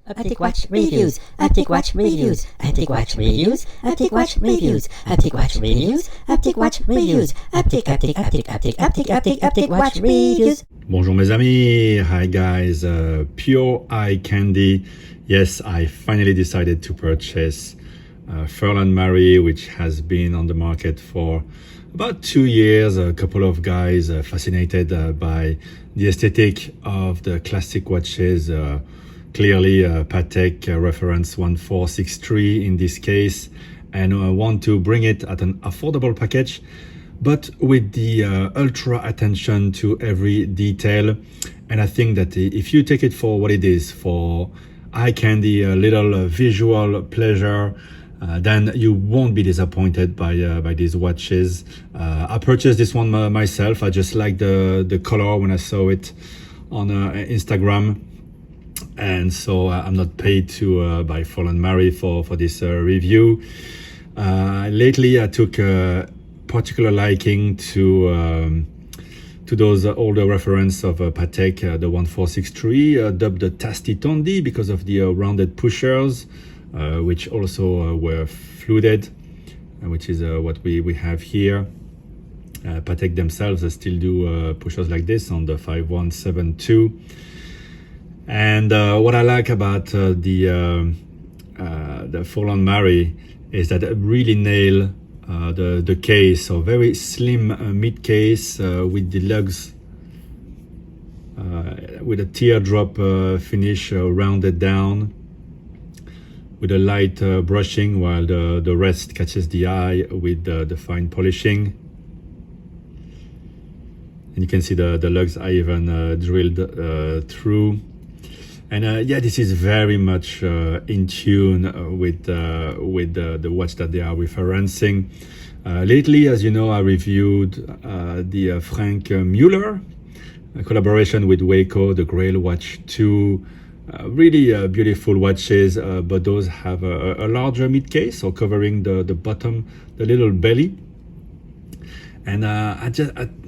Optic Watch Reviews, Optic Watch Reviews, Optic Watch Reviews, Optic Watch Reviews, Optic Watch Reviews, Optic Watch Reviews, Optic Watch Reviews. Bonjour mes amis, hi guys, pure eye candy. Yes, I finally decided to purchase Furlan Marri, which has been on the market for about 2 years. A couple of guys fascinated by the aesthetic of the classic watches. Clearly Patek reference 1463 in this case, and I want to bring it at an affordable package, but with the ultra attention to every detail. And I think that if you take it for what it is, for eye candy, a little visual pleasure, then you won't be disappointed by these watches. I purchased this one myself. I just like the color when I saw it on Instagram. And so I'm not paid to by Furlan Marri for this review. Lately I took particular liking to those older reference of Patek, the 1463, dubbed the Tasti Tondi because of the rounded pushers, which also were fluted, which is what we have here. Patek themselves still do pushers like this on the 5172. And what I like about the Furlan Marri is that it really nail the case. So very slim mid case with the lugs with a teardrop finish rounded down with a light brushing, while the rest catches the eye with the fine polishing. And you can see the lugs are even drilled through. And yeah, this is very much in tune with the watch that they are referencing. Lately, as you know, I reviewed the Frank Muller collaboration with Waco, the Grail Watch 2. Really beautiful watches, but those have a larger mid case, so covering the bottom, the little belly. And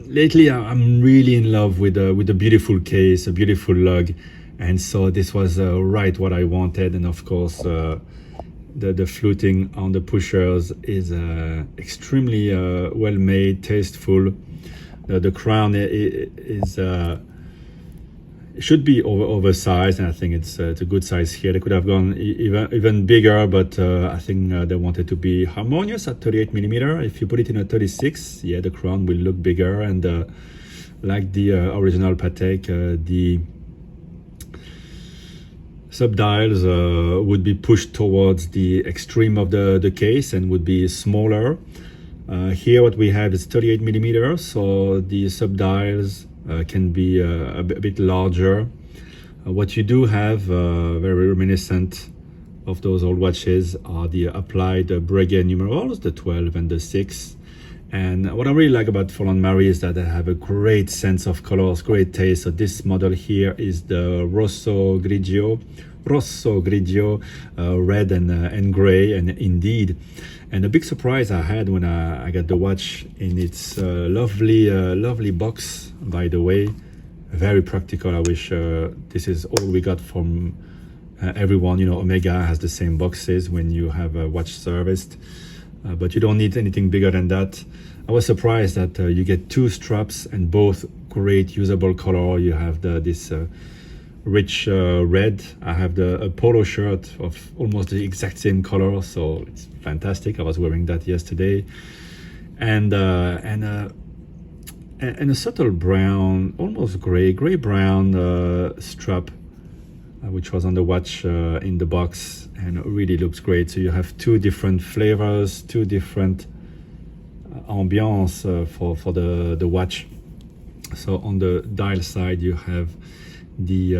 lately I'm really in love with the beautiful case, a beautiful lug. And so this was right what I wanted. And of course, the fluting on the pushers is extremely well made, tasteful. The crown is should be oversized, and I think it's a good size here. They could have gone even bigger, but I think they wanted to be harmonious at 38mm. If you put it in a 36, yeah, the crown will look bigger. And like the original Patek, the subdials would be pushed towards the extreme of the case and would be smaller. Here what we have is 38mm, so the subdials can be a bit larger. What you do have, very reminiscent of those old watches, are the applied Breguet numerals, the 12 and the 6. And what I really like about Furlan Marri is that they have a great sense of colors, great taste. So this model here is the Rosso Grigio, red and gray, and indeed. And a big surprise I had when I got the watch in its lovely box, by the way. Very practical. I wish this is all we got from everyone. You know, Omega has the same boxes when you have a watch serviced. But you don't need anything bigger than that. I was surprised that you get 2 straps and both great usable color. You have this rich red. I have a polo shirt of almost the exact same color, so it's fantastic. I was wearing that yesterday. And a subtle brown, almost gray brown strap, which was on the watch in the box, and it really looks great. So you have 2 different flavors, 2 different ambiance for the watch. So on the dial side you have the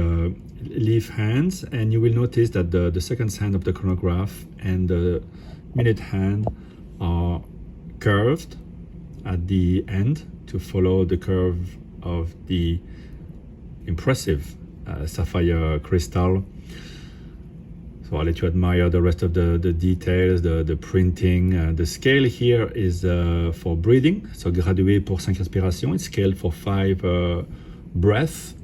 leaf hands, and you will notice that the seconds hand of the chronograph and the minute hand are curved at the end to follow the curve of the impressive sapphire crystal. So I'll let you admire the rest of the details, the printing. The scale here is for breathing, so gradué pour 5 respirations. It's scaled for 5 breaths.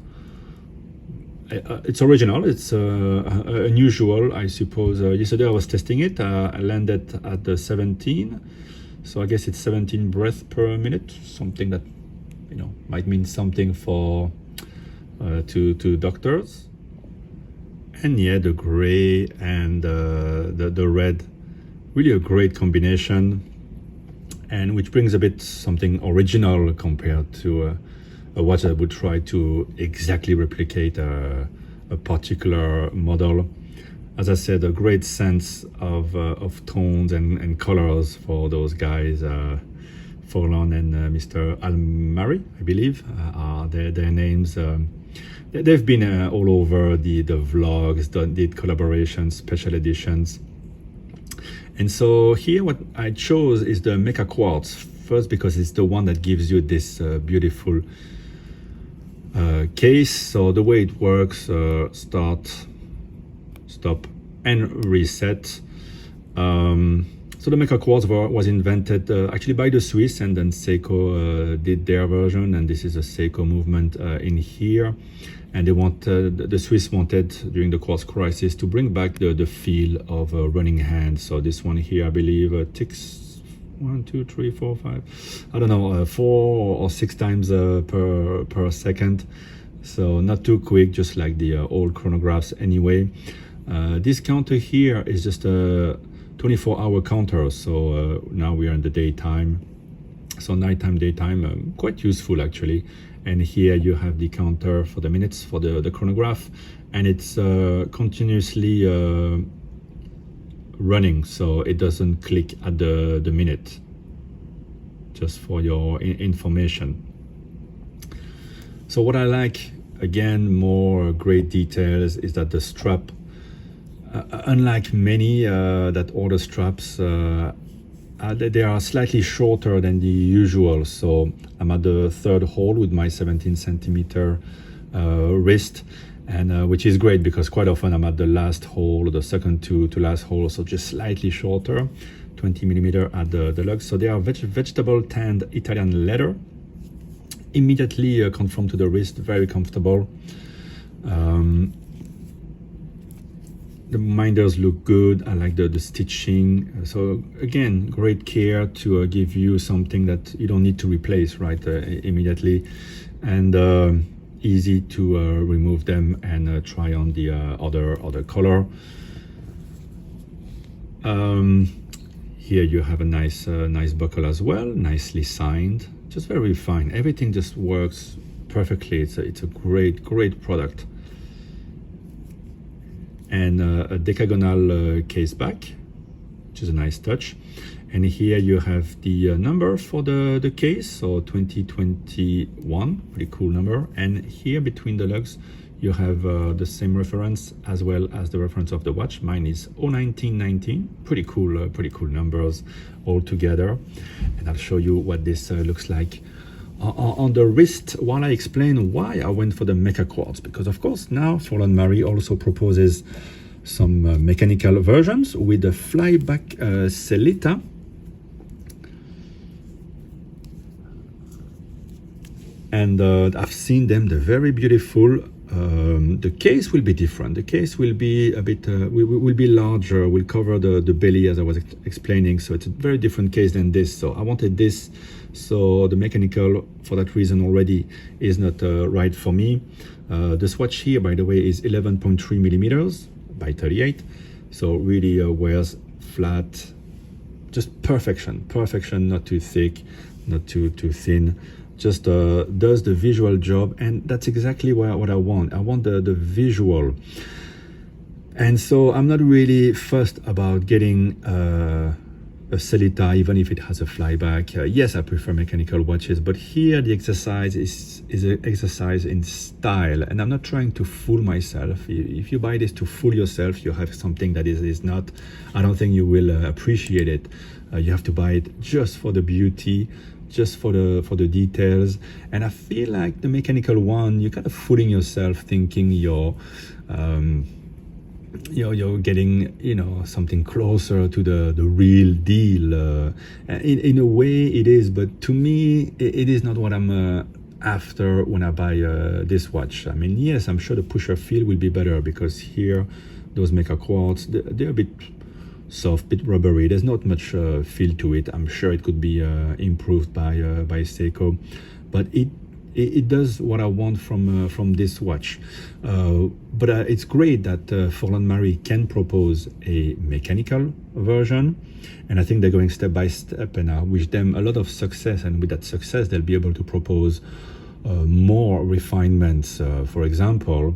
it's original. It's unusual, I suppose. Yesterday I was testing it. I landed at the 17, so I guess it's 17 breaths per minute. Something that might mean something for to doctors. And yeah, the gray and the red, really a great combination, and which brings a bit something original compared to a watch that would try to exactly replicate a particular model. As I said, a great sense of tones and colors for those guys. Furlan and Mr. Marri, I believe, are their names. They've been all over the vlogs, did collaborations, special editions. And so here what I chose is the Mecha-quartz, first because it's the one that gives you this beautiful case. So the way it works, start, stop, and reset. So the Mecha-quartz was invented actually by the Swiss, and then Seiko did their version, and this is a Seiko movement in here. And the Swiss wanted during the quartz crisis to bring back the feel of a running hand. So this one here, I believe, ticks 1, 2, 3, 4, 5. I don't know, 4 or 6 times per second. So not too quick, just like the old chronographs anyway. This counter here is just a 24-hour counter. So now we are in the daytime. So nighttime, daytime, quite useful actually. And here you have the counter for the minutes for the chronograph, and it's continuously running, so it doesn't click at the minute, just for your information. So what I like, again, more great details, is that the strap, unlike many that order straps, they are slightly shorter than the usual. So I'm at the 3rd hole with my 17 centimeter wrist, and which is great because quite often I'm at the last hole, the second to last hole, so just slightly shorter, 20 millimeter at the lugs. So they are vegetable tanned Italian leather, immediately conform to the wrist, very comfortable. The minders look good. I like the stitching. So again, great care to give you something that you don't need to replace immediately, and easy to remove them and try on the other color. Here you have a nice buckle as well, nicely signed, just very fine. Everything just works perfectly. It's a great product. And a decagonal case back, which is a nice touch. And here you have the number for the case, so 2021, pretty cool number. And here between the lugs you have the same reference as well as the reference of the watch. Mine is 01919, pretty cool numbers all together. And I'll show you what this looks like on the wrist while I explain why I went for the Mecha-quartz, because of course now Furlan Marri also proposes some mechanical versions with the flyback Celita. And I've seen them, they're very beautiful. The case will be different. The case will be a bit will be larger, will cover the belly as I was explaining, so it's a very different case than this. So I wanted this, so the mechanical, for that reason already, is not right for me. The swatch here, by the way, is 11.3 millimeters by 38, so really wears flat, just perfection, not too thick, not too thin. Just does the visual job, and that's exactly what I want. I want the visual. And so I'm not really fussed about getting a Celita, even if it has a flyback. Yes, I prefer mechanical watches, but here the exercise is an exercise in style, and I'm not trying to fool myself. If you buy this to fool yourself, you have something that is not. I don't think you will appreciate it. You have to buy it just for the beauty, just for the details. And I feel like the mechanical one, you're kind of fooling yourself, thinking you're getting something closer to the real deal. In a way it is, but to me it is not what I'm after when I buy this watch. I mean, yes, I'm sure the pusher feel will be better because here, those Mecha-quartz, they're a bit soft, bit rubbery. There's not much feel to it. I'm sure it could be improved by Seiko, but it does what I want from this watch. But it's great that Furlan Marri can propose a mechanical version, and I think they're going step by step, and I wish them a lot of success, and with that success they'll be able to propose more refinements. For example,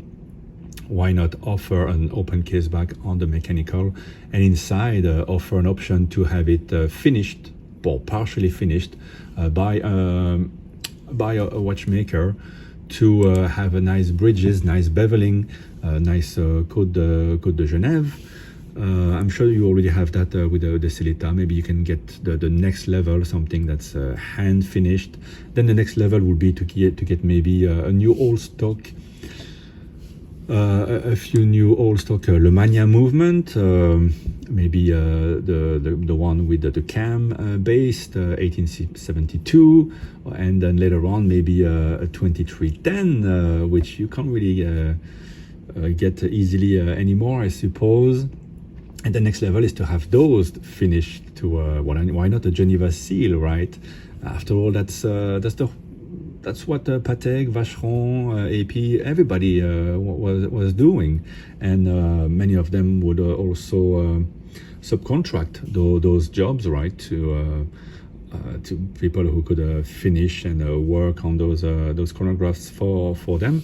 why not offer an open case back on the mechanical, and inside offer an option to have it finished or partially finished by a watchmaker to have a nice bridges, nice beveling, nice Côte de Genève. I'm sure you already have that with the Celita. Maybe you can get the next level, something that's hand finished. Then the next level would be to get maybe a new old stock, a few new old stock Le Mania movement, maybe the one with the cam based 1872, and then later on maybe a 2310, which you can't really get easily anymore, I suppose. And the next level is to have those finished to why not a Geneva seal, right? After all, that's what Patek, Vacheron, AP, everybody was doing, and many of them would also subcontract those jobs, right, to people who could finish and work on those chronographs for them.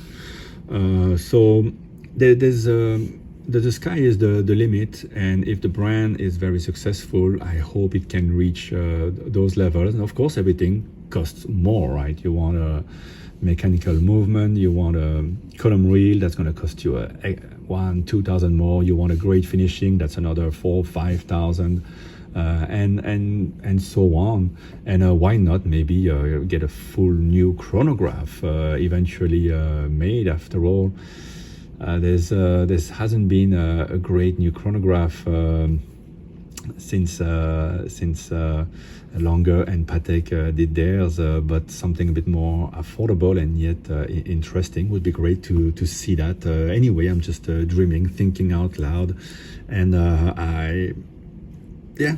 So the sky is the limit, and if the brand is very successful, I hope it can reach those levels. And of course, everything costs more, right? You want a mechanical movement, you want a column reel, that's going to cost you 1,000-2,000 more. You want a great finishing, that's another 4,000-5,000, and so on. And why not maybe get a full new chronograph eventually made? After all, there hasn't been a great new chronograph since Longer and Patek did theirs, but something a bit more affordable and yet interesting would be great to see that. Anyway, I'm just dreaming, thinking out loud, and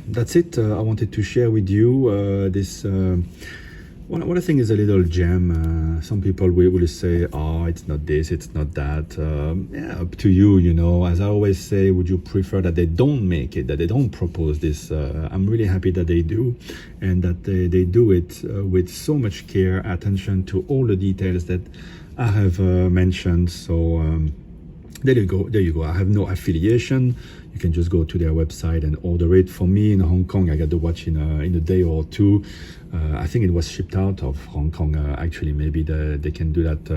that's it. I wanted to share with you this. What I think is a little gem. Some people will say, "Oh, it's not this, it's not that." Up to you, you know. As I always say, would you prefer that they don't make it, that they don't propose this? I'm really happy that they do, and that they do it with so much care, attention to all the details that I have mentioned. So there you go. I have no affiliation. You can just go to their website and order it. For me in Hong Kong, I got the watch in a day or two. I think it was shipped out of Hong Kong. Actually, maybe they can do that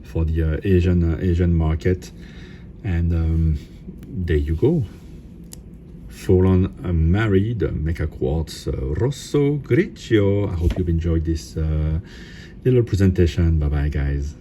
for the Asian market. And there you go. Furlan Marri, the Mecha-quartz Rosso Grigio. I hope you've enjoyed this little presentation. Bye bye, guys.